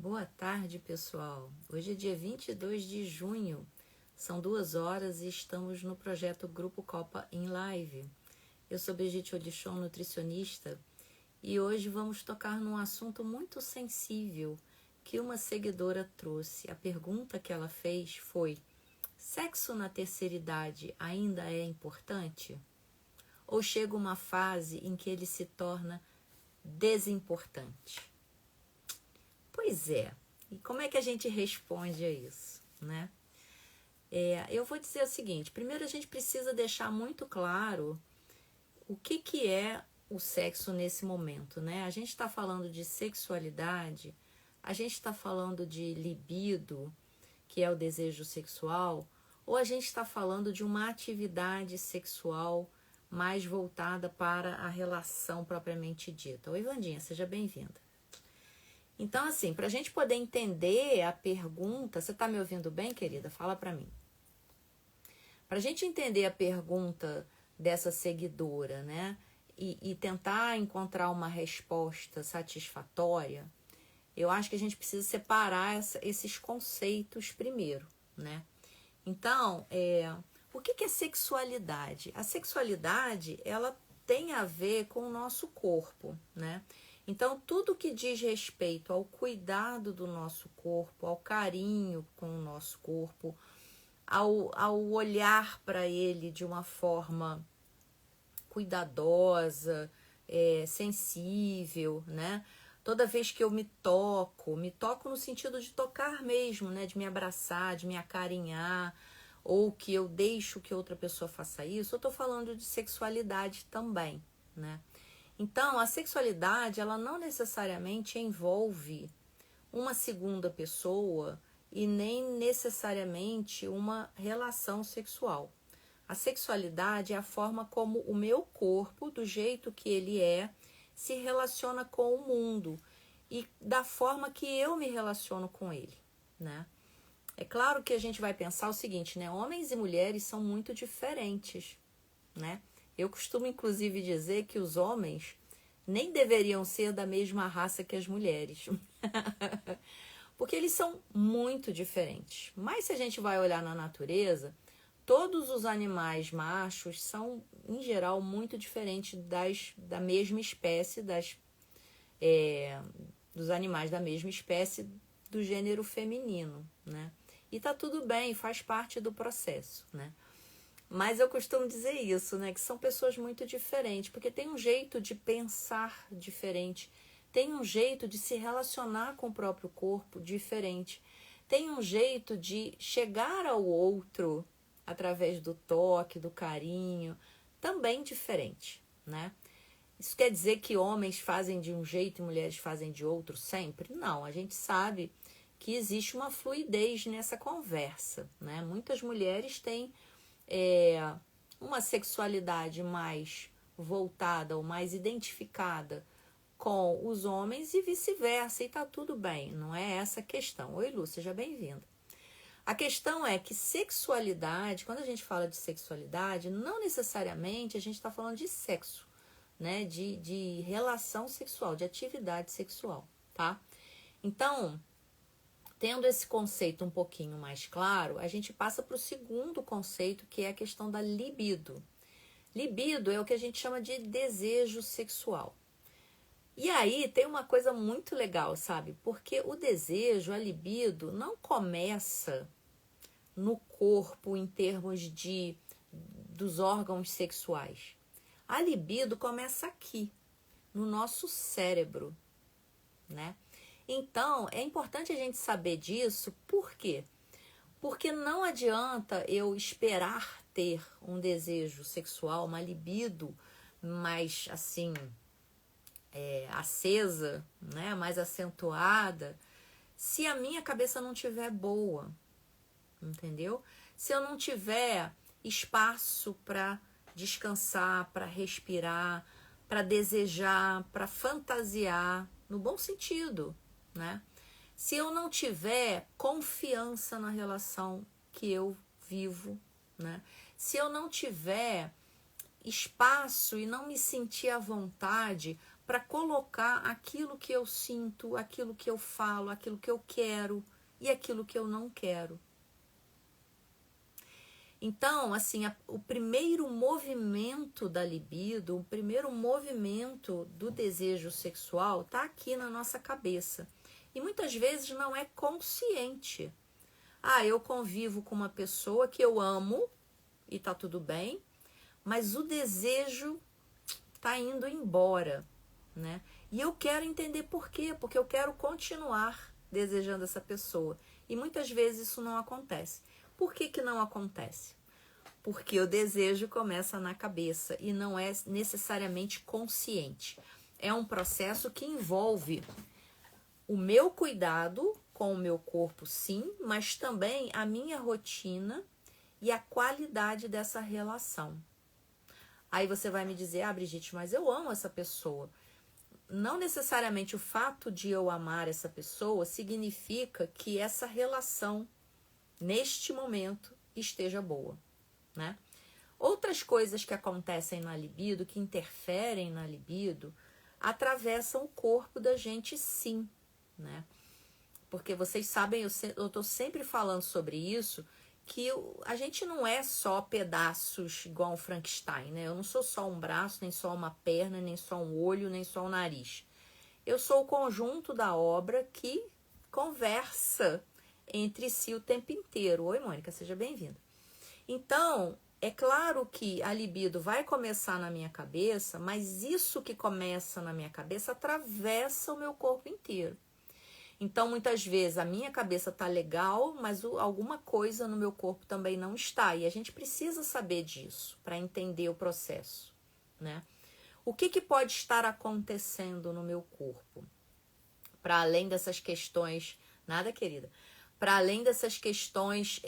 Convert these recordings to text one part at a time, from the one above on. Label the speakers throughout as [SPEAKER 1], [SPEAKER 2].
[SPEAKER 1] Boa tarde, pessoal. Hoje é dia 22 de junho, são 2 horas e estamos no projeto Grupo Copa em Live. Eu sou Brigitte Olichon, nutricionista, e hoje vamos tocar num assunto muito sensível que uma seguidora trouxe. A pergunta que ela fez foi: sexo na terceira idade ainda é importante? Ou chega uma fase em que ele se torna desimportante? Pois é, e como é que a gente responde a isso, né? Eu vou dizer o seguinte: primeiro a gente precisa deixar muito claro o que é o sexo nesse momento, né? A gente está falando de sexualidade, a gente está falando de libido, que é o desejo sexual, ou a gente está falando de uma atividade sexual mais voltada para a relação propriamente dita. Oi, Vandinha, seja bem-vinda. Então, assim, para a gente poder entender a pergunta... Você está me ouvindo bem, querida? Fala para mim. Para a gente entender a pergunta dessa seguidora, né? E tentar encontrar uma resposta satisfatória, eu acho que a gente precisa separar esses conceitos primeiro, né? Então, o que é sexualidade? A sexualidade, ela tem a ver com o nosso corpo, né? Então, tudo que diz respeito ao cuidado do nosso corpo, ao carinho com o nosso corpo, ao olhar para ele de uma forma cuidadosa, sensível, né? Toda vez que eu me toco no sentido de tocar mesmo, né? De me abraçar, de me acarinhar, ou que eu deixo que outra pessoa faça isso, eu tô falando de sexualidade também, né? Então, a sexualidade, ela não necessariamente envolve uma segunda pessoa e nem necessariamente uma relação sexual. A sexualidade é a forma como o meu corpo, do jeito que ele se relaciona com o mundo e da forma que eu me relaciono com ele, né? É claro que a gente vai pensar o seguinte, né? Homens e mulheres são muito diferentes, né? Eu costumo, inclusive, dizer que os homens nem deveriam ser da mesma raça que as mulheres. Porque eles são muito diferentes. Mas se a gente vai olhar na natureza, todos os animais machos são, em geral, muito diferentes da mesma espécie, dos animais da mesma espécie do gênero feminino, né? E tá tudo bem, faz parte do processo, né? Mas eu costumo dizer isso, né? Que são pessoas muito diferentes, porque tem um jeito de pensar diferente, tem um jeito de se relacionar com o próprio corpo diferente, tem um jeito de chegar ao outro através do toque, do carinho, também diferente, né? Isso quer dizer que homens fazem de um jeito e mulheres fazem de outro sempre? Não, a gente sabe que existe uma fluidez nessa conversa, né? Muitas mulheres têm uma sexualidade mais voltada ou mais identificada com os homens e vice-versa, e tá tudo bem, não é essa a questão. Oi, Lu, seja bem-vinda. A questão é que sexualidade, quando a gente fala de sexualidade, não necessariamente a gente está falando de sexo, né? De relação sexual, de atividade sexual, tá? Então, tendo esse conceito um pouquinho mais claro, a gente passa para o segundo conceito, que é a questão da libido. Libido é o que a gente chama de desejo sexual. E aí tem uma coisa muito legal, sabe? Porque o desejo, a libido, não começa no corpo em termos dos órgãos sexuais. A libido começa aqui, no nosso cérebro, né? Então, é importante a gente saber disso, por quê? Porque não adianta eu esperar ter um desejo sexual, uma libido mais, assim, acesa, né? Mais acentuada, se a minha cabeça não estiver boa, entendeu? Se eu não tiver espaço para descansar, para respirar, para desejar, para fantasiar, no bom sentido, né? Se eu não tiver confiança na relação que eu vivo, né? Se eu não tiver espaço e não me sentir à vontade para colocar aquilo que eu sinto, aquilo que eu falo, aquilo que eu quero e aquilo que eu não quero. Então, assim, o primeiro movimento da libido, o primeiro movimento do desejo sexual está aqui na nossa cabeça. E muitas vezes não é consciente. Eu convivo com uma pessoa que eu amo e tá tudo bem, mas o desejo tá indo embora, né? E eu quero entender por quê, porque eu quero continuar desejando essa pessoa. E muitas vezes isso não acontece. Por que que não acontece? Porque o desejo começa na cabeça e não é necessariamente consciente. É um processo que envolve o meu cuidado com o meu corpo, sim, mas também a minha rotina e a qualidade dessa relação. Aí você vai me dizer, Brigitte, mas eu amo essa pessoa. Não necessariamente o fato de eu amar essa pessoa significa que essa relação, neste momento, esteja boa, né? Outras coisas que acontecem na libido, que interferem na libido, atravessam o corpo da gente, sim, né? Porque vocês sabem, eu tô sempre falando sobre isso, que a gente não é só pedaços igual um Frankenstein, né? Eu não sou só um braço, nem só uma perna, nem só um olho, nem só um nariz. Eu sou o conjunto da obra que conversa entre si o tempo inteiro. Oi, Mônica, seja bem-vinda. Então, é claro que a libido vai começar na minha cabeça, mas isso que começa na minha cabeça atravessa o meu corpo inteiro. Então, muitas vezes, a minha cabeça tá legal, mas alguma coisa no meu corpo também não está. E a gente precisa saber disso para entender o processo, né? O que pode estar acontecendo no meu corpo? Para além dessas questões... Nada, querida. Para além dessas questões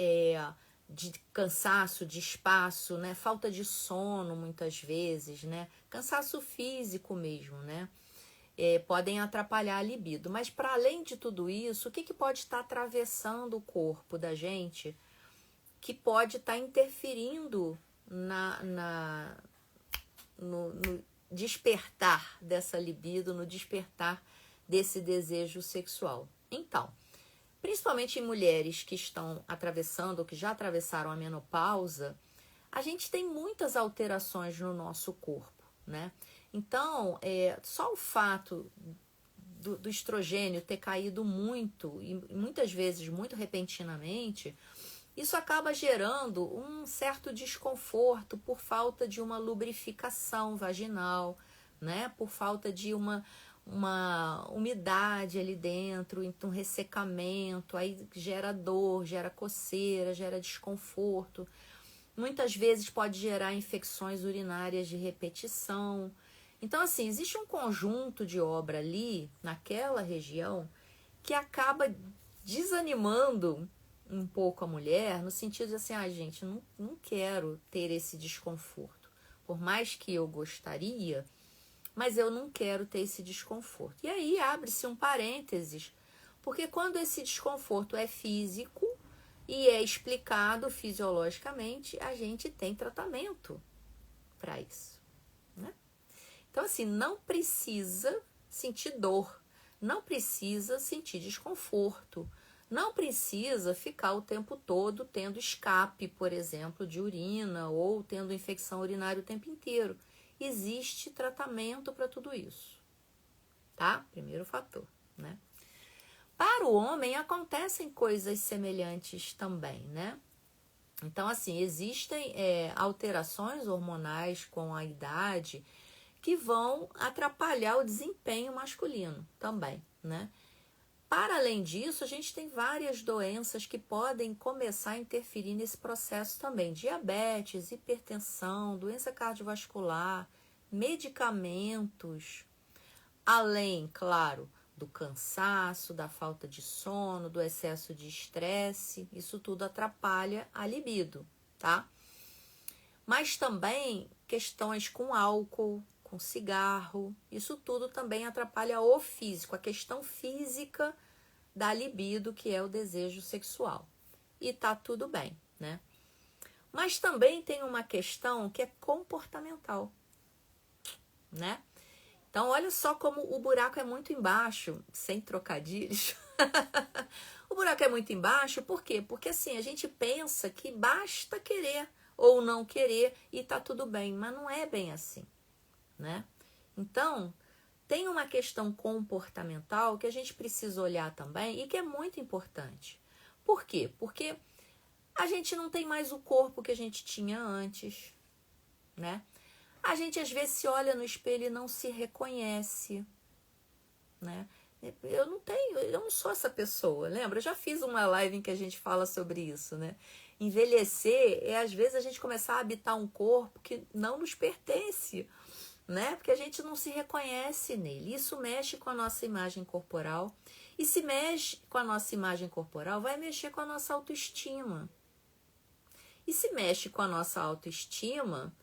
[SPEAKER 1] de cansaço, de espaço, né? Falta de sono, muitas vezes, né? Cansaço físico mesmo, né? Podem atrapalhar a libido. Mas para além de tudo isso, o que pode estar atravessando o corpo da gente que pode estar interferindo no despertar dessa libido, no despertar desse desejo sexual? Então, principalmente em mulheres que estão atravessando ou que já atravessaram a menopausa, a gente tem muitas alterações no nosso corpo, né? Então, só o fato do estrogênio ter caído muito, e muitas vezes muito repentinamente, isso acaba gerando um certo desconforto por falta de uma lubrificação vaginal, né? Por falta de uma umidade ali dentro, então ressecamento, aí gera dor, gera coceira, gera desconforto. Muitas vezes pode gerar infecções urinárias de repetição. Então, assim, existe um conjunto de obra ali, naquela região, que acaba desanimando um pouco a mulher, no sentido de assim, gente, não quero ter esse desconforto. Por mais que eu gostaria, mas eu não quero ter esse desconforto. E aí abre-se um parênteses, porque quando esse desconforto é físico e é explicado fisiologicamente, a gente tem tratamento para isso, né? Então, assim, não precisa sentir dor, não precisa sentir desconforto, não precisa ficar o tempo todo tendo escape, por exemplo, de urina ou tendo infecção urinária o tempo inteiro. Existe tratamento para tudo isso, tá? Primeiro fator, né? Para o homem acontecem coisas semelhantes também, né? Então, assim, existem alterações hormonais com a idade que vão atrapalhar o desempenho masculino também, né? Para além disso, a gente tem várias doenças que podem começar a interferir nesse processo também. Diabetes, hipertensão, doença cardiovascular, medicamentos, além, claro, do cansaço, da falta de sono, do excesso de estresse. Isso tudo atrapalha a libido, tá? Mas também questões com álcool, com cigarro, isso tudo também atrapalha o físico, a questão física da libido, que é o desejo sexual. E tá tudo bem, né? Mas também tem uma questão que é comportamental, né? Então, olha só como o buraco é muito embaixo, sem trocadilhos. O buraco é muito embaixo, por quê? Porque assim, a gente pensa que basta querer ou não querer e tá tudo bem, mas não é bem assim, né? Então, tem uma questão comportamental que a gente precisa olhar também e que é muito importante. Por quê? Porque a gente não tem mais o corpo que a gente tinha antes, né? A gente às vezes se olha no espelho e não se reconhece, né? Eu não sou essa pessoa, lembra? Eu já fiz uma live em que a gente fala sobre isso, né? Envelhecer é às vezes a gente começar a habitar um corpo que não nos pertence, né? Porque a gente não se reconhece nele. Isso mexe com a nossa imagem corporal. E se mexe com a nossa imagem corporal, vai mexer com a nossa autoestima. E se mexe com a nossa autoestima,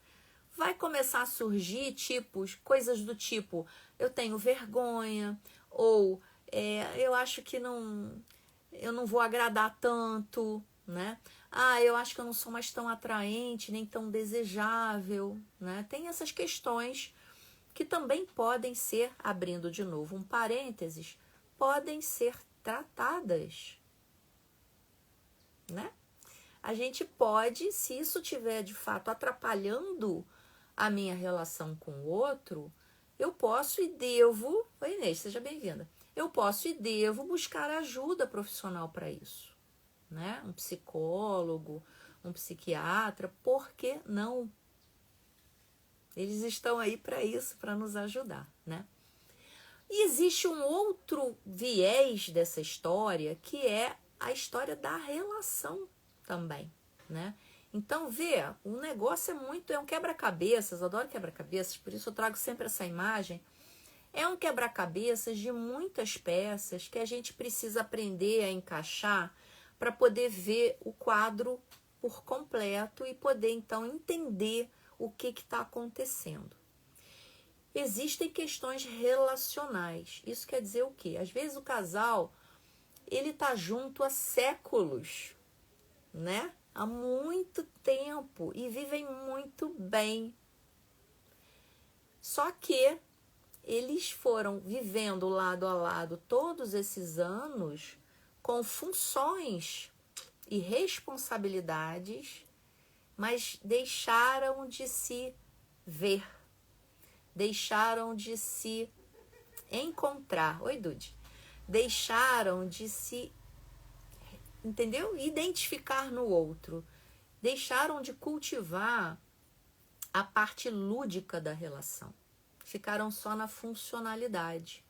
[SPEAKER 1] vai começar a surgir coisas do tipo, eu tenho vergonha, ou eu acho que eu não vou agradar tanto, né? Ah, eu acho que eu não sou mais tão atraente, nem tão desejável, né? Tem essas questões que também podem ser, abrindo de novo um parênteses, podem ser tratadas, né? A gente pode, se isso estiver de fato atrapalhando a minha relação com o outro, eu posso e devo... Oi, Inês, seja bem-vinda. Eu posso e devo buscar ajuda profissional para isso, né? Um psicólogo, um psiquiatra, por que não? Eles estão aí para isso, para nos ajudar, né? E existe um outro viés dessa história, que é a história da relação também, né? Então, o negócio é um quebra-cabeças, eu adoro quebra-cabeças, por isso eu trago sempre essa imagem. É um quebra-cabeças de muitas peças que a gente precisa aprender a encaixar para poder ver o quadro por completo e poder, então, entender o que está acontecendo. Existem questões relacionais. Isso quer dizer o quê? Às vezes o casal, ele tá junto há séculos, né? Há muito tempo e vivem muito bem. Só que eles foram vivendo lado a lado todos esses anos com funções e responsabilidades, mas deixaram de se ver, deixaram de se encontrar. Oi, Dude. Deixaram de se, entendeu? Identificar no outro. Deixaram de cultivar a parte lúdica da relação. Ficaram só na funcionalidade.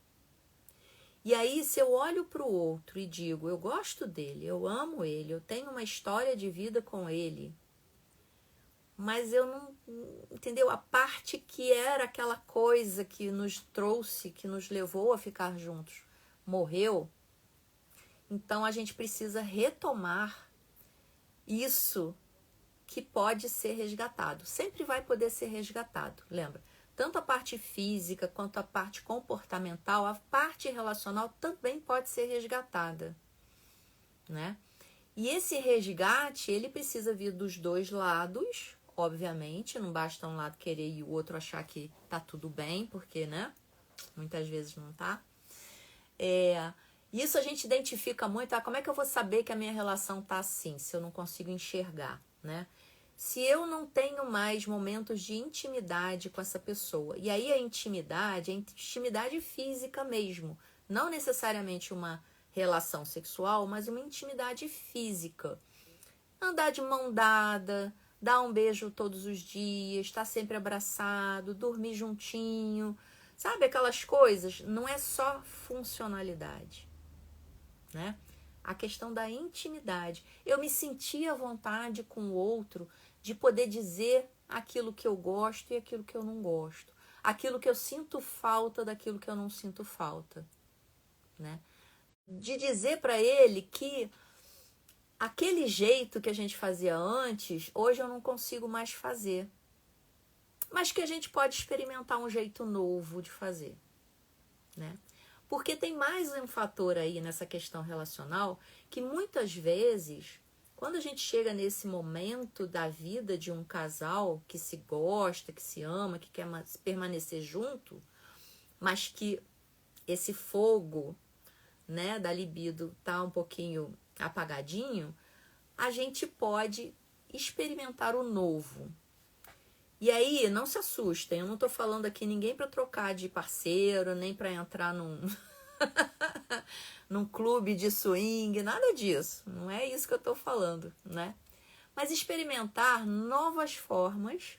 [SPEAKER 1] E aí, se eu olho para o outro e digo, eu gosto dele, eu amo ele, eu tenho uma história de vida com ele, mas eu não, entendeu? A parte que era aquela coisa que nos trouxe, que nos levou a ficar juntos, morreu. Então, a gente precisa retomar isso que pode ser resgatado. Sempre vai poder ser resgatado, lembra? Tanto a parte física quanto a parte comportamental, a parte relacional também pode ser resgatada, né? E esse resgate, ele precisa vir dos dois lados, obviamente. Não basta um lado querer e o outro achar que tá tudo bem, porque, né? Muitas vezes não tá. Isso a gente identifica muito. Como é que eu vou saber que a minha relação tá assim, se eu não consigo enxergar, né? Se eu não tenho mais momentos de intimidade com essa pessoa. E aí a intimidade física mesmo. Não necessariamente uma relação sexual, mas uma intimidade física. Andar de mão dada, dar um beijo todos os dias, estar sempre abraçado, dormir juntinho. Sabe aquelas coisas? Não é só funcionalidade, né? A questão da intimidade. Eu me sentia à vontade com o outro de poder dizer aquilo que eu gosto e aquilo que eu não gosto. Aquilo que eu sinto falta daquilo que eu não sinto falta, né? De dizer para ele que aquele jeito que a gente fazia antes, hoje eu não consigo mais fazer. Mas que a gente pode experimentar um jeito novo de fazer, né? Porque tem mais um fator aí nessa questão relacional que muitas vezes, quando a gente chega nesse momento da vida de um casal que se gosta, que se ama, que quer permanecer junto, mas que esse fogo, né, da libido tá um pouquinho apagadinho, a gente pode experimentar o novo. E aí, não se assustem, eu não tô falando aqui ninguém para trocar de parceiro, nem para entrar num clube de swing, nada disso. Não é isso que eu tô falando, né? Mas experimentar novas formas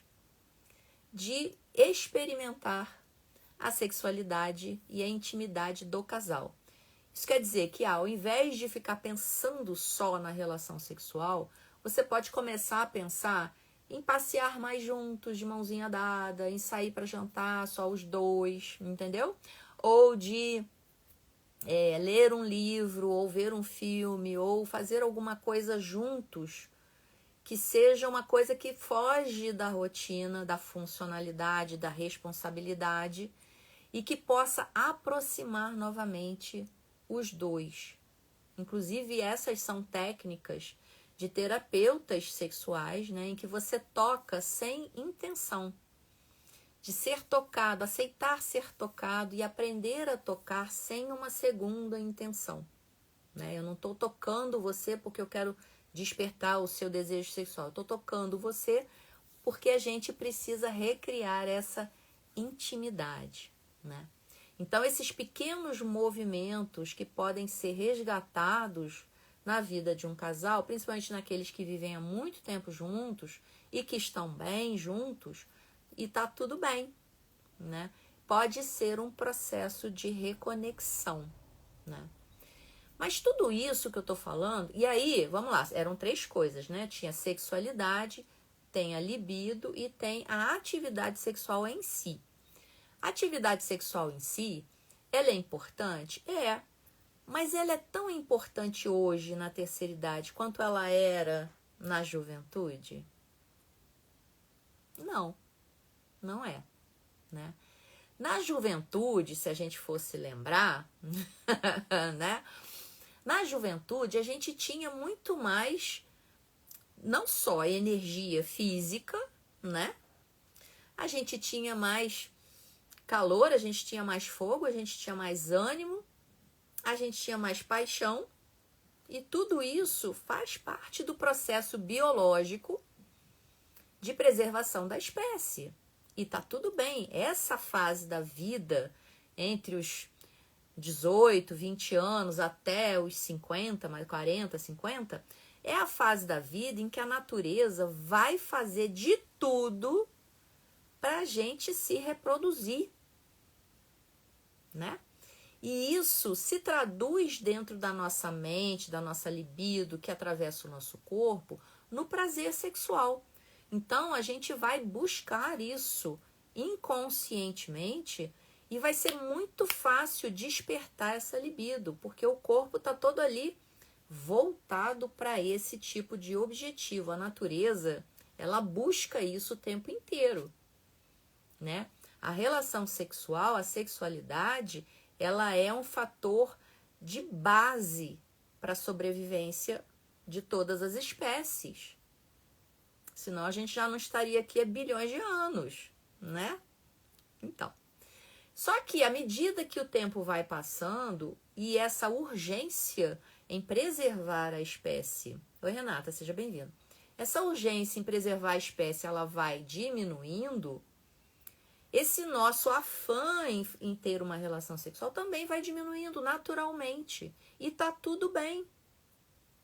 [SPEAKER 1] de experimentar a sexualidade e a intimidade do casal. Isso quer dizer que ao invés de ficar pensando só na relação sexual, você pode começar a pensar em passear mais juntos, de mãozinha dada, em sair para jantar só os dois, entendeu? Ou de ler um livro, ou ver um filme, ou fazer alguma coisa juntos, que seja uma coisa que foge da rotina, da funcionalidade, da responsabilidade, e que possa aproximar novamente os dois. Inclusive, essas são técnicas de terapeutas sexuais, né, em que você toca sem intenção, de ser tocado, aceitar ser tocado e aprender a tocar sem uma segunda intenção. Né? Eu não estou tocando você porque eu quero despertar o seu desejo sexual. Eu estou tocando você porque a gente precisa recriar essa intimidade, né? Então, esses pequenos movimentos que podem ser resgatados na vida de um casal, principalmente naqueles que vivem há muito tempo juntos e que estão bem juntos, e tá tudo bem, né? Pode ser um processo de reconexão, né? Mas tudo isso que eu tô falando, e aí, vamos lá, eram 3 coisas, né? Tinha sexualidade, tem a libido e tem a atividade sexual em si. A atividade sexual em si, ela é importante? É. Mas ela é tão importante hoje na terceira idade quanto ela era na juventude? Não, não é, né? Na juventude, se a gente fosse lembrar, né? Na juventude, a gente tinha muito mais, não só energia física, né? A gente tinha mais calor, a gente tinha mais fogo, a gente tinha mais ânimo, a gente tinha mais paixão, e tudo isso faz parte do processo biológico de preservação da espécie. E tá tudo bem, essa fase da vida, entre os 18, 20 anos até os 50, mais 40, 50, é a fase da vida em que a natureza vai fazer de tudo para a gente se reproduzir, né? E isso se traduz dentro da nossa mente, da nossa libido, que atravessa o nosso corpo, no prazer sexual. Então, a gente vai buscar isso inconscientemente e vai ser muito fácil despertar essa libido, porque o corpo está todo ali voltado para esse tipo de objetivo. A natureza, ela busca isso o tempo inteiro, né? A relação sexual, a sexualidade, ela é um fator de base para a sobrevivência de todas as espécies. Senão a gente já não estaria aqui há bilhões de anos, né? Então, só que à medida que o tempo vai passando e essa urgência em preservar a espécie... Oi, Renata, seja bem-vinda. Essa urgência em preservar a espécie, ela vai diminuindo. Esse nosso afã em ter uma relação sexual também vai diminuindo naturalmente. E tá tudo bem.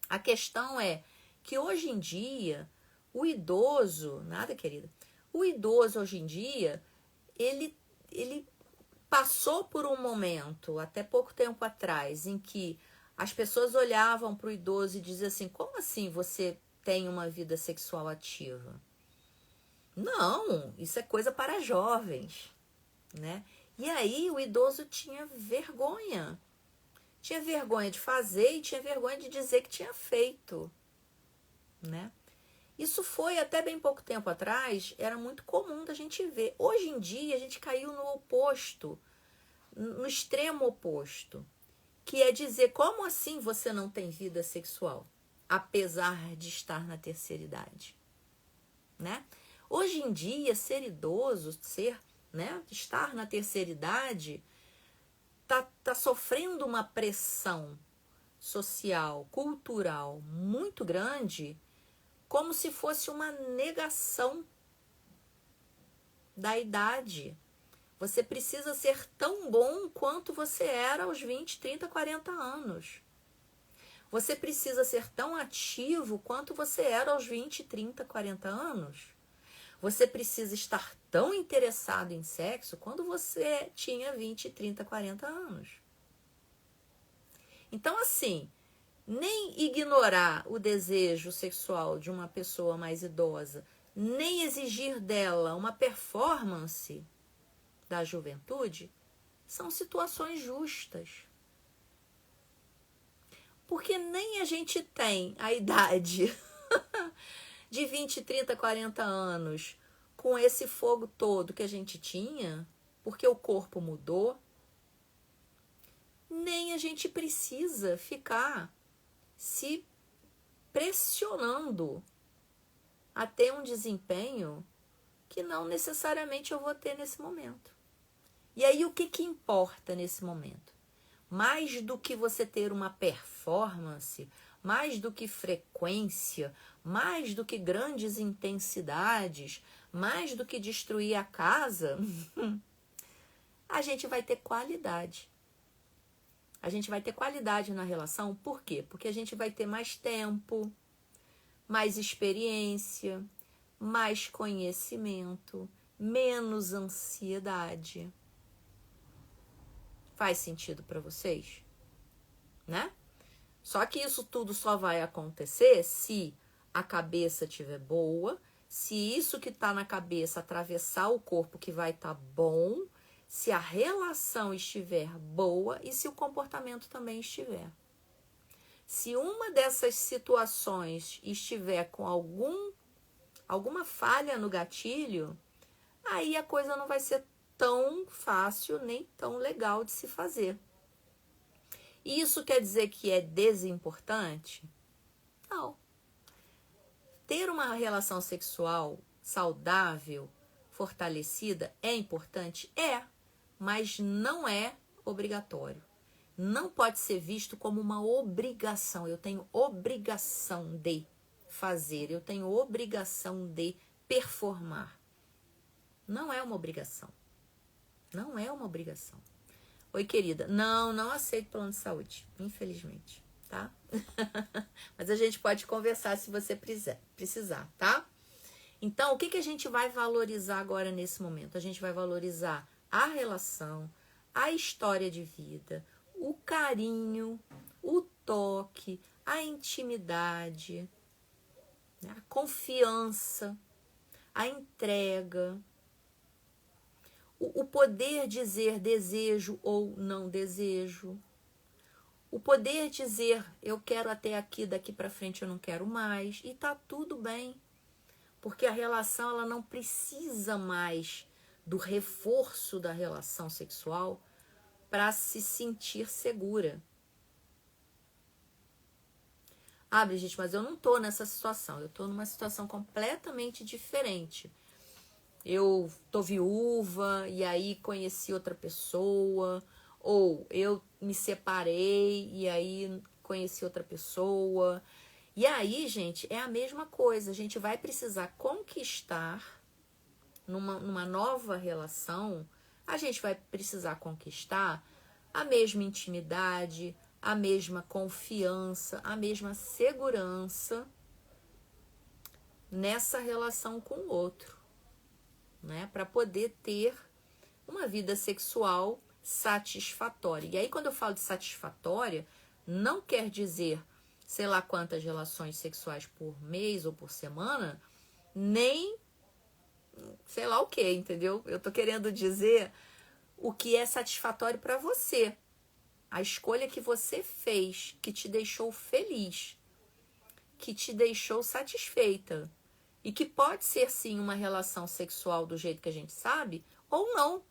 [SPEAKER 1] A questão é que hoje em dia, o idoso... Nada, querida. O idoso hoje em dia, ele passou por um momento, até pouco tempo atrás, em que as pessoas olhavam para o idoso e diziam assim, como assim você tem uma vida sexual ativa? Não, isso é coisa para jovens, né? E aí o idoso tinha vergonha. Tinha vergonha de fazer e tinha vergonha de dizer que tinha feito, né? Isso foi até bem pouco tempo atrás, era muito comum da gente ver. Hoje em dia a gente caiu no oposto, no extremo oposto, que é dizer, como assim você não tem vida sexual, apesar de estar na terceira idade, né? Hoje em dia, ser idoso, estar na terceira idade, tá sofrendo uma pressão social, cultural muito grande, como se fosse uma negação da idade. Você precisa ser tão bom quanto você era aos 20, 30, 40 anos. Você precisa ser tão ativo quanto você era aos 20, 30, 40 anos. Você precisa estar tão interessado em sexo quando você tinha 20, 30, 40 anos. Então, assim, nem ignorar o desejo sexual de uma pessoa mais idosa, nem exigir dela uma performance da juventude, são situações justas. Porque nem a gente tem a idade de 20, 30, 40 anos com esse fogo todo que a gente tinha, porque o corpo mudou, nem a gente precisa ficar se pressionando a ter um desempenho que não necessariamente eu vou ter nesse momento. E aí o que importa nesse momento? Mais do que você ter uma performance, mais do que frequência, mais do que grandes intensidades, mais do que destruir a casa, a gente vai ter qualidade. A gente vai ter qualidade na relação, por quê? Porque a gente vai ter mais tempo, mais experiência, mais conhecimento, menos ansiedade. Faz sentido para vocês? Né? Só que isso tudo só vai acontecer se a cabeça estiver boa, se isso que está na cabeça atravessar o corpo que vai estar bom, se a relação estiver boa e se o comportamento também estiver. Se uma dessas situações estiver com alguma falha no gatilho, aí a coisa não vai ser tão fácil nem tão legal de se fazer. Isso quer dizer que é desimportante? Não. Ter uma relação sexual saudável, fortalecida, é importante? É, mas não é obrigatório. Não pode ser visto como uma obrigação. Eu tenho obrigação de fazer, eu tenho obrigação de performar. Não é uma obrigação. Não é uma obrigação. Oi, querida. Não aceito plano de saúde, infelizmente, tá? Mas a gente pode conversar se você precisar, tá? Então, o que a gente vai valorizar agora nesse momento? A gente vai valorizar a relação, a história de vida, o carinho, o toque, a intimidade, né? A confiança, a entrega, o poder dizer desejo ou não desejo, o poder dizer eu quero até aqui, daqui para frente eu não quero mais, e tá tudo bem, porque a relação ela não precisa mais do reforço da relação sexual para se sentir segura. Ah, Brigitte, mas eu não tô nessa situação, eu tô numa situação completamente diferente. Eu tô viúva e aí conheci outra pessoa, ou eu me separei e aí conheci outra pessoa. E aí, gente, é a mesma coisa. A gente vai precisar conquistar numa nova relação, a gente vai precisar conquistar a mesma intimidade, a mesma confiança, a mesma segurança nessa relação com o outro, né? Para poder ter uma vida sexual satisfatória. E aí, quando eu falo de satisfatória, não quer dizer sei lá quantas relações sexuais por mês ou por semana, nem sei lá o que, entendeu? Eu tô querendo dizer o que é satisfatório para você. A escolha que você fez, que te deixou feliz, que te deixou satisfeita. E que pode ser, sim, uma relação sexual do jeito que a gente sabe, ou não.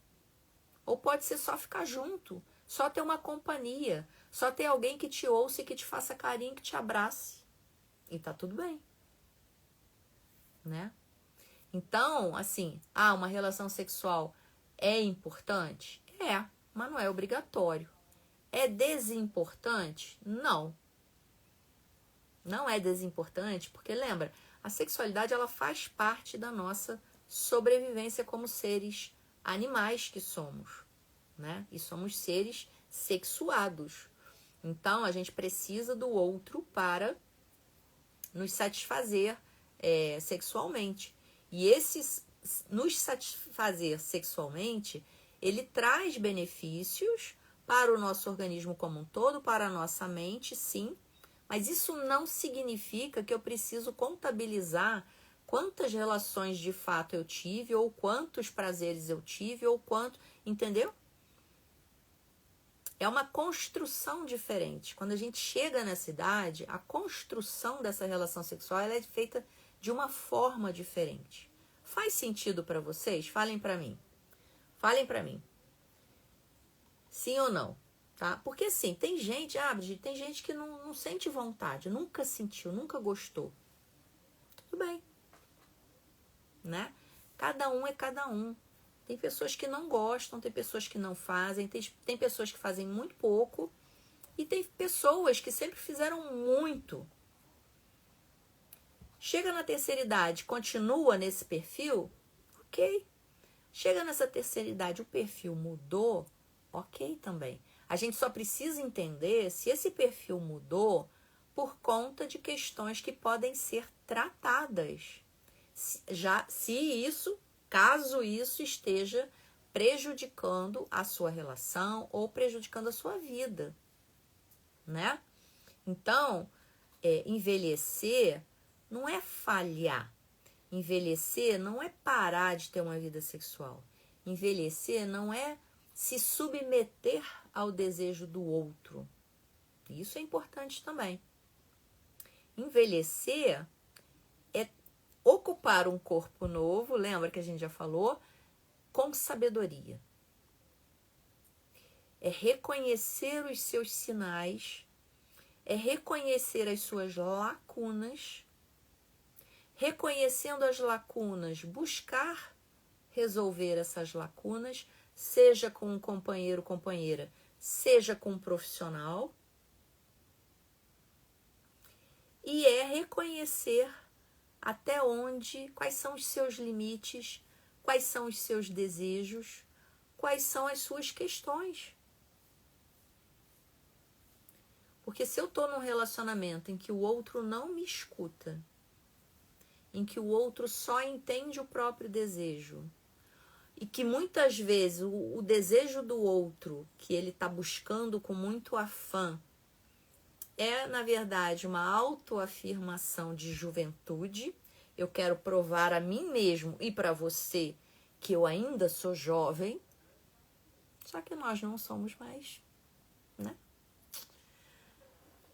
[SPEAKER 1] Ou pode ser só ficar junto, só ter uma companhia, só ter alguém que te ouça e que te faça carinho, que te abrace. E tá tudo bem. Né? Então, assim, uma relação sexual é importante? É. mas não é obrigatório. É desimportante? Não. Não é desimportante, porque lembra, a sexualidade ela faz parte da nossa sobrevivência como seres animais que somos, né? E somos seres sexuados. Então, a gente precisa do outro para nos satisfazer sexualmente. E esse nos satisfazer sexualmente, ele traz benefícios para o nosso organismo como um todo, para a nossa mente, sim. Mas isso não significa que eu preciso contabilizar quantas relações de fato eu tive, ou quantos prazeres eu tive, ou quanto... Entendeu? É uma construção diferente. Quando a gente chega nessa idade, a construção dessa relação sexual ela é feita de uma forma diferente. Faz sentido para vocês? Falem para mim. Falem para mim. Sim ou não? Tá? Porque assim, tem gente, tem gente que não sente vontade, nunca sentiu, nunca gostou. Tudo bem. Né? Cada um é cada um. Tem pessoas que não gostam, tem pessoas que não fazem, tem pessoas que fazem muito pouco e tem pessoas que sempre fizeram muito. Chega na terceira idade, continua nesse perfil? Ok. Chega nessa terceira idade, o perfil mudou? Ok também. A gente só precisa entender se esse perfil mudou por conta de questões que podem ser tratadas. Caso isso esteja prejudicando a sua relação ou prejudicando a sua vida, né? Então, envelhecer não é falhar. Envelhecer não é parar de ter uma vida sexual. Envelhecer não é se submeter ao desejo do outro. Isso é importante também. Envelhecer é ocupar um corpo novo, lembra que a gente já falou, com sabedoria. É reconhecer os seus sinais, é reconhecer as suas lacunas, reconhecendo as lacunas, buscar resolver essas lacunas, seja com um companheiro ou companheira, seja com um profissional. E é reconhecer até onde, quais são os seus limites, quais são os seus desejos, quais são as suas questões. Porque se eu estou num relacionamento em que o outro não me escuta, em que o outro só entende o próprio desejo, e que muitas vezes o desejo do outro, que ele está buscando com muito afã, é, na verdade, uma autoafirmação de juventude. Eu quero provar a mim mesmo e para você que eu ainda sou jovem, só que nós não somos mais, né?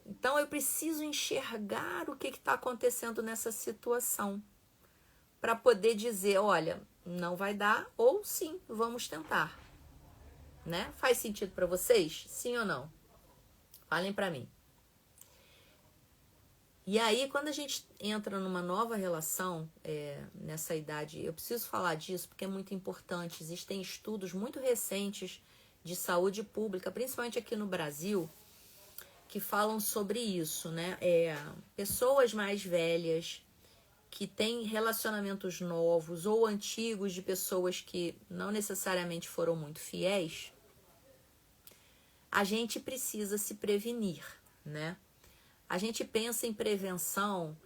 [SPEAKER 1] Então, eu preciso enxergar o que está acontecendo nessa situação para poder dizer, olha, não vai dar ou sim, vamos tentar, né? Faz sentido para vocês? Sim ou não? Falem para mim. E aí, quando a gente entra numa nova relação, nessa idade, eu preciso falar disso porque é muito importante. Existem estudos muito recentes de saúde pública, principalmente aqui no Brasil, que falam sobre isso, né? Pessoas mais velhas que têm relacionamentos novos ou antigos de pessoas que não necessariamente foram muito fiéis, a gente precisa se prevenir, né? A gente pensa em prevenção,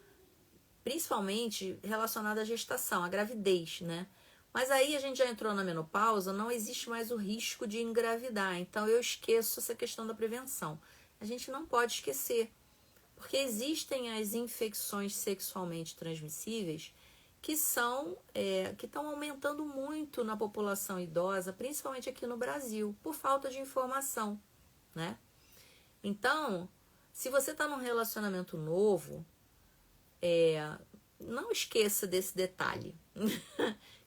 [SPEAKER 1] principalmente relacionada à gestação, à gravidez, né? Mas aí a gente já entrou na menopausa, não existe mais o risco de engravidar. Então eu esqueço essa questão da prevenção. A gente não pode esquecer, porque existem as infecções sexualmente transmissíveis que estão aumentando muito na população idosa, principalmente aqui no Brasil, por falta de informação, né? Então, se você está num relacionamento novo, não esqueça desse detalhe,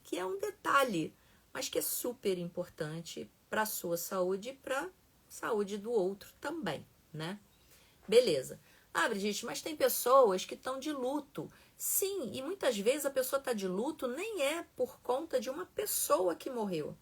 [SPEAKER 1] que é um detalhe, mas que é super importante para a sua saúde e para a saúde do outro também, né? Beleza. Brigitte, mas tem pessoas que estão de luto. Sim, e muitas vezes a pessoa está de luto nem é por conta de uma pessoa que morreu.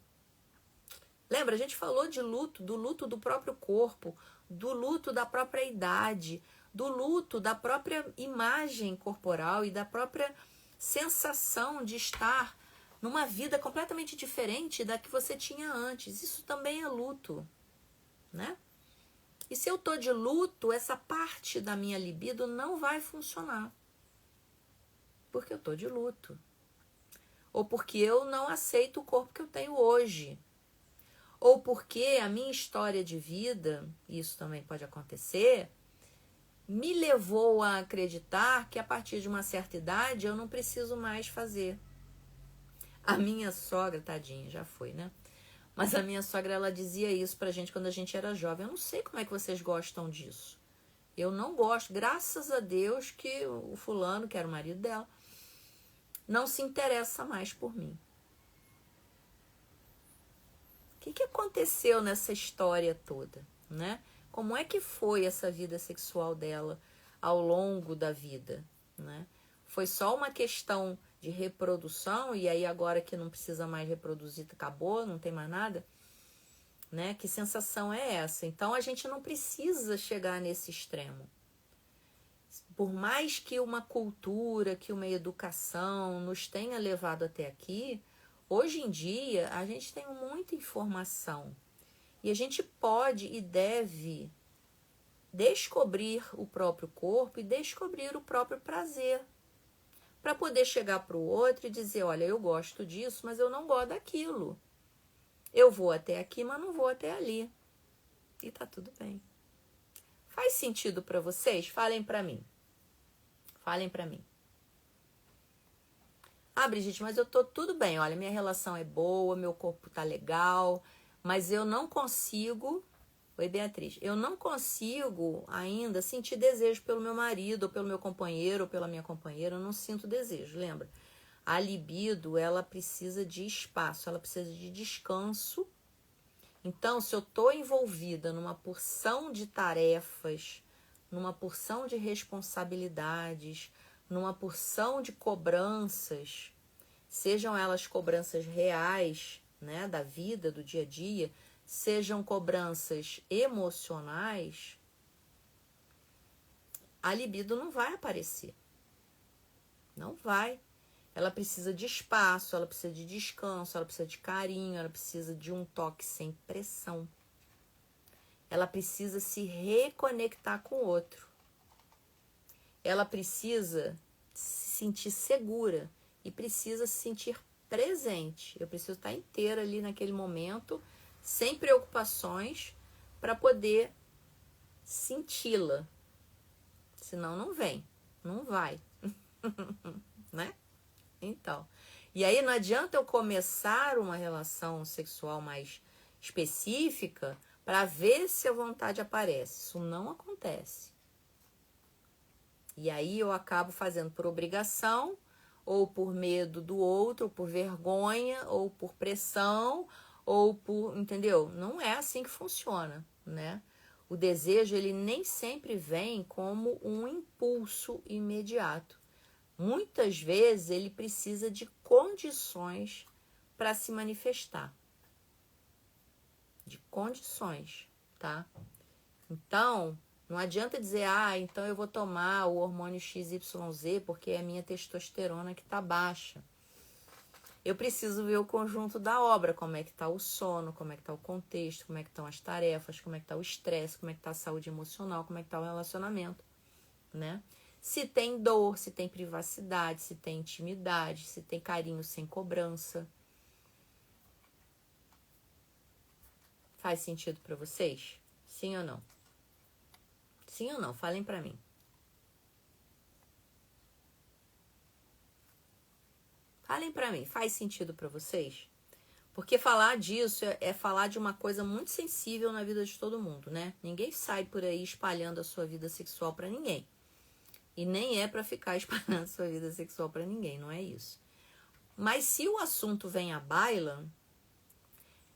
[SPEAKER 1] Lembra, a gente falou de luto, do luto do próprio corpo, do luto da própria idade, do luto da própria imagem corporal e da própria sensação de estar numa vida completamente diferente da que você tinha antes. Isso também é luto, né? E se eu tô de luto, essa parte da minha libido não vai funcionar. Porque eu tô de luto. Ou porque eu não aceito o corpo que eu tenho hoje. Ou porque a minha história de vida, isso também pode acontecer, me levou a acreditar que a partir de uma certa idade eu não preciso mais fazer. A minha sogra, tadinha, já foi, né? Mas a minha sogra, ela dizia isso pra gente quando a gente era jovem. Eu não sei como é que vocês gostam disso. Eu não gosto. Graças a Deus que o fulano, que era o marido dela, não se interessa mais por mim. O que aconteceu nessa história toda, né? Como é que foi essa vida sexual dela ao longo da vida, né? Foi só uma questão de reprodução e aí agora que não precisa mais reproduzir, acabou, não tem mais nada, né? Que sensação é essa? Então a gente não precisa chegar nesse extremo. Por mais que uma cultura, que uma educação nos tenha levado até aqui, hoje em dia a gente tem muita informação e a gente pode e deve descobrir o próprio corpo e descobrir o próprio prazer, para poder chegar para o outro e dizer, olha, eu gosto disso, mas eu não gosto daquilo. Eu vou até aqui, mas não vou até ali. E tá tudo bem. Faz sentido para vocês? Falem para mim. Falem para mim. Ah, Brigitte, mas eu tô tudo bem. Olha, minha relação é boa, meu corpo tá legal, mas eu não consigo... Oi, Beatriz. Eu não consigo ainda sentir desejo pelo meu marido, ou pelo meu companheiro, ou pela minha companheira. Eu não sinto desejo, lembra? A libido, ela precisa de espaço, ela precisa de descanso. Então, se eu tô envolvida numa porção de tarefas, numa porção de responsabilidades, numa porção de cobranças, sejam elas cobranças reais, né, da vida, do dia a dia, sejam cobranças emocionais, a libido não vai aparecer. Não vai. Ela precisa de espaço, ela precisa de descanso, ela precisa de carinho, ela precisa de um toque sem pressão. Ela precisa se reconectar com o outro. Ela precisa se sentir segura e precisa se sentir presente. Eu preciso estar inteira ali naquele momento, sem preocupações, para poder senti-la. Senão não vem, não vai. Né? Então, e aí não adianta eu começar uma relação sexual mais específica para ver se a vontade aparece. Isso não acontece. E aí eu acabo fazendo por obrigação, ou por medo do outro, ou por vergonha, ou por pressão, ou por, entendeu? Não é assim que funciona, né? O desejo, ele nem sempre vem como um impulso imediato. Muitas vezes ele precisa de condições para se manifestar. De condições, tá? Então, não adianta dizer, então eu vou tomar o hormônio XYZ porque é a minha testosterona que tá baixa. Eu preciso ver o conjunto da obra, como é que tá o sono, como é que tá o contexto, como é que estão as tarefas, como é que tá o estresse, como é que tá a saúde emocional, como é que tá o relacionamento, né? Se tem dor, se tem privacidade, se tem intimidade, se tem carinho sem cobrança. Faz sentido para vocês? Sim ou não? Sim ou não? Falem para mim. Falem para mim. Faz sentido para vocês? Porque falar disso é falar de uma coisa muito sensível na vida de todo mundo, né? Ninguém sai por aí espalhando a sua vida sexual para ninguém. E nem é para ficar espalhando a sua vida sexual para ninguém, não é isso. Mas se o assunto vem à baila,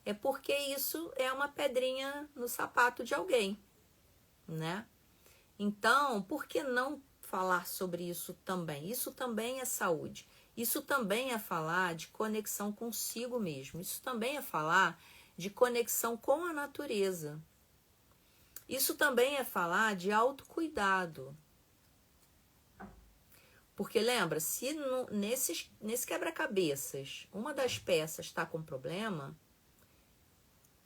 [SPEAKER 1] é porque isso é uma pedrinha no sapato de alguém, né? Então, por que não falar sobre isso também? Isso também é saúde. Isso também é falar de conexão consigo mesmo. Isso também é falar de conexão com a natureza. Isso também é falar de autocuidado. Porque lembra, se nesse quebra-cabeças uma das peças está com problema,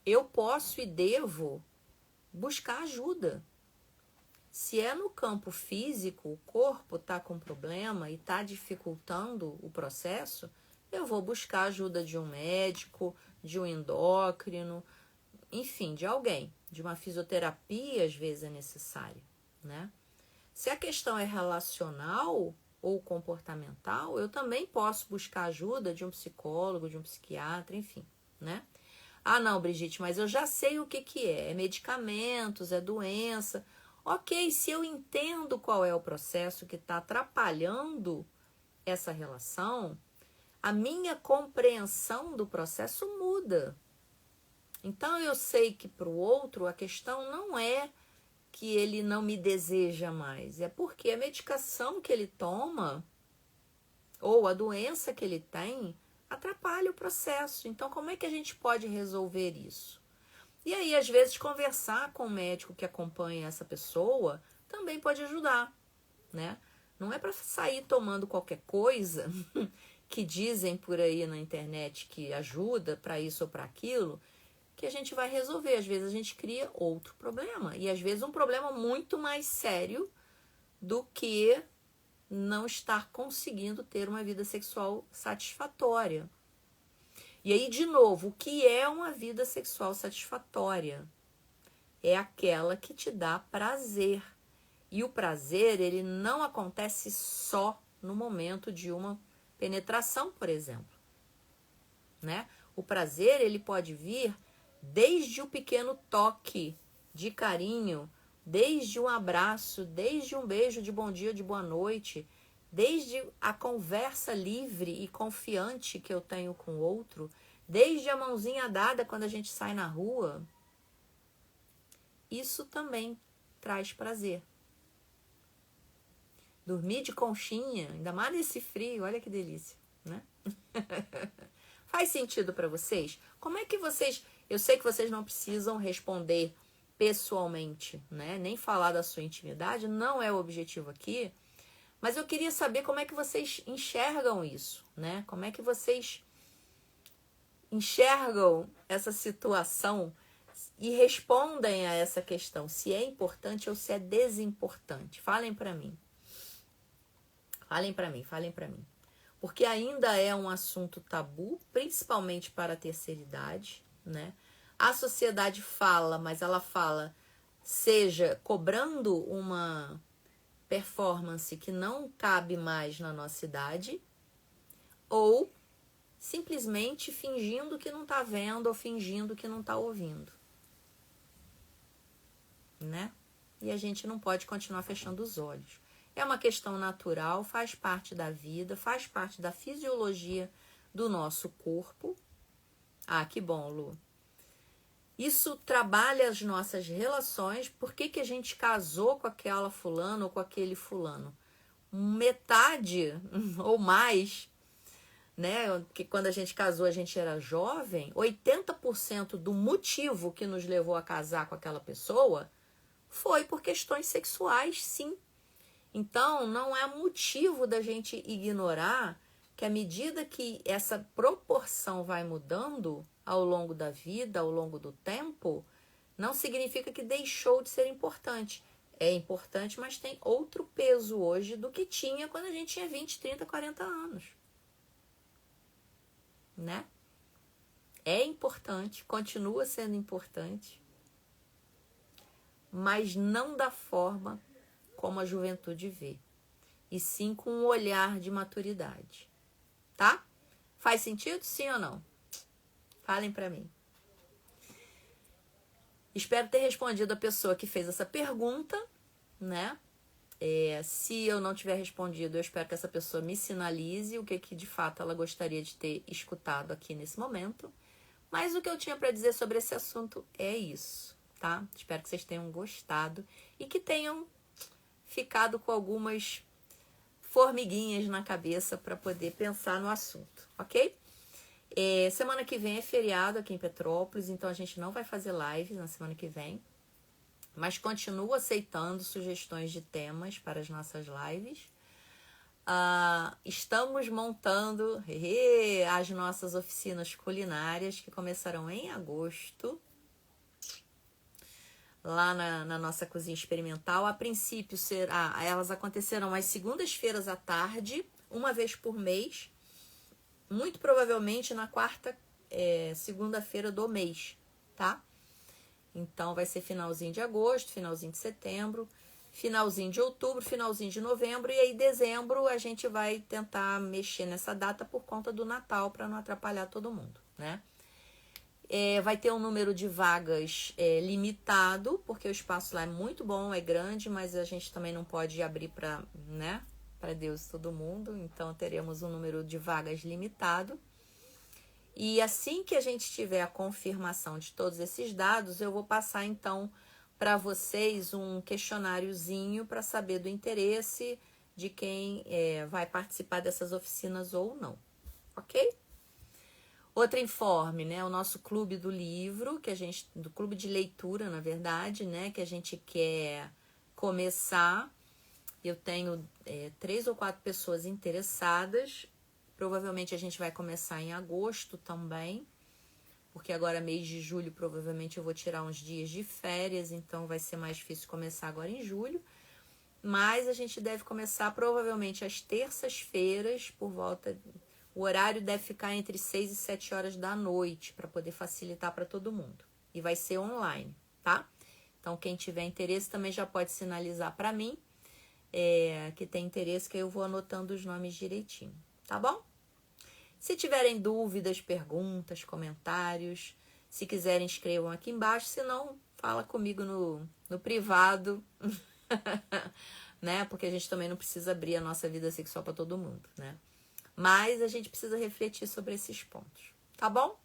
[SPEAKER 1] eu posso e devo buscar ajuda. Se é no campo físico, o corpo está com problema e está dificultando o processo, eu vou buscar a ajuda de um médico, de um endócrino, enfim, de alguém. De uma fisioterapia, às vezes, é necessário, né? Se a questão é relacional ou comportamental, eu também posso buscar ajuda de um psicólogo, de um psiquiatra, enfim, né? Ah, não, Brigitte, mas eu já sei o que é. É medicamentos, é doença. Ok, se eu entendo qual é o processo que está atrapalhando essa relação, a minha compreensão do processo muda. Então, eu sei que para o outro a questão não é que ele não me deseja mais, é porque a medicação que ele toma ou a doença que ele tem atrapalha o processo. Então, como é que a gente pode resolver isso? E aí, às vezes, conversar com o médico que acompanha essa pessoa também pode ajudar, né? Não é para sair tomando qualquer coisa que dizem por aí na internet que ajuda para isso ou para aquilo, que a gente vai resolver. Às vezes a gente cria outro problema. E às vezes um problema muito mais sério do que não estar conseguindo ter uma vida sexual satisfatória. E aí, de novo, o que é uma vida sexual satisfatória? É aquela que te dá prazer. E o prazer, ele não acontece só no momento de uma penetração, por exemplo, né? O prazer, ele pode vir desde o pequeno toque de carinho, desde um abraço, desde um beijo de bom dia, de boa noite, desde a conversa livre e confiante que eu tenho com o outro, desde a mãozinha dada quando a gente sai na rua. Isso também traz prazer. Dormir de conchinha, ainda mais nesse frio, olha que delícia, né? Faz sentido para vocês? Como é que vocês... Eu sei que vocês não precisam responder pessoalmente, né? Nem falar da sua intimidade, não é o objetivo aqui. Mas eu queria saber como é que vocês enxergam isso, né? Como é que vocês enxergam essa situação e respondem a essa questão, se é importante ou se é desimportante. Falem para mim. Falem para mim, falem para mim. Porque ainda é um assunto tabu, principalmente para a terceira idade, né? A sociedade fala, mas ela fala, seja cobrando uma performance que não cabe mais na nossa idade, ou simplesmente fingindo que não está vendo ou fingindo que não está ouvindo, né? E a gente não pode continuar fechando os olhos. É uma questão natural, faz parte da vida, faz parte da fisiologia do nosso corpo. Ah, que bom, Lu. Isso trabalha as nossas relações. Por que a gente casou com aquela fulana ou com aquele fulano? Metade ou mais, né? Que quando a gente casou a gente era jovem, 80% do motivo que nos levou a casar com aquela pessoa foi por questões sexuais, sim. Então, não é motivo da gente ignorar que à medida que essa proporção vai mudando ao longo da vida, ao longo do tempo, não significa que deixou de ser importante. É importante, mas tem outro peso hoje do que tinha quando a gente tinha 20, 30, 40 anos. Né? É importante, continua sendo importante, mas não da forma como a juventude vê, e sim com um olhar de maturidade, tá? Faz sentido, sim ou não? Falem pra mim. Espero ter respondido a pessoa que fez essa pergunta, né? Se eu não tiver respondido, eu espero que essa pessoa me sinalize o que de fato ela gostaria de ter escutado aqui nesse momento. Mas o que eu tinha para dizer sobre esse assunto é isso, tá? Espero que vocês tenham gostado e que tenham ficado com algumas formiguinhas na cabeça para poder pensar no assunto, ok? Semana que vem é feriado aqui em Petrópolis, então a gente não vai fazer live na semana que vem. Mas continuo aceitando sugestões de temas para as nossas lives. Estamos montando as nossas oficinas culinárias que começarão em agosto, lá na nossa cozinha experimental. A princípio, elas acontecerão às segundas-feiras à tarde, uma vez por mês, muito provavelmente na quarta segunda-feira do mês, tá? Então, vai ser finalzinho de agosto, finalzinho de setembro, finalzinho de outubro, finalzinho de novembro, e aí dezembro a gente vai tentar mexer nessa data por conta do Natal, para não atrapalhar todo mundo, né? Vai ter um número de vagas limitado, porque o espaço lá é muito bom, é grande, mas a gente também não pode abrir para, né, para Deus e todo mundo, então teremos um número de vagas limitado. E assim que a gente tiver a confirmação de todos esses dados, eu vou passar então para vocês um questionáriozinho para saber do interesse de quem vai participar dessas oficinas ou não, ok? Outro informe, né? O nosso clube do livro, do clube de leitura, na verdade, né? Que a gente quer começar. Eu tenho 3 ou 4 pessoas interessadas. Provavelmente a gente vai começar em agosto também, porque agora mês de julho provavelmente eu vou tirar uns dias de férias, então vai ser mais difícil começar agora em julho. Mas a gente deve começar provavelmente às terças-feiras, por volta... O horário deve ficar entre 6 e 7 horas da noite, para poder facilitar para todo mundo. E vai ser online, tá? Então, quem tiver interesse também já pode sinalizar para mim que tem interesse, que eu vou anotando os nomes direitinho, tá bom? Se tiverem dúvidas, perguntas, comentários, se quiserem, escrevam aqui embaixo. Se não, fala comigo no privado, né? Porque a gente também não precisa abrir a nossa vida sexual para todo mundo, né? Mas a gente precisa refletir sobre esses pontos, tá bom?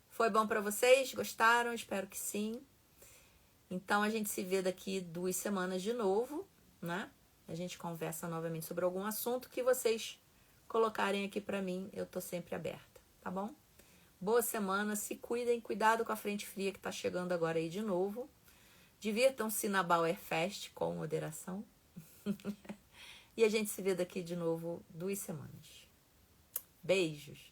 [SPEAKER 1] Foi bom para vocês? Gostaram? Espero que sim. Então, a gente se vê daqui 2 semanas de novo, né? A gente conversa novamente sobre algum assunto que vocês colocarem aqui para mim. Eu tô sempre aberta, tá bom? Boa semana, se cuidem, cuidado com a frente fria que tá chegando agora aí de novo. Divirtam-se na Bauer Fest com moderação. E a gente se vê daqui de novo 2 semanas. Beijos!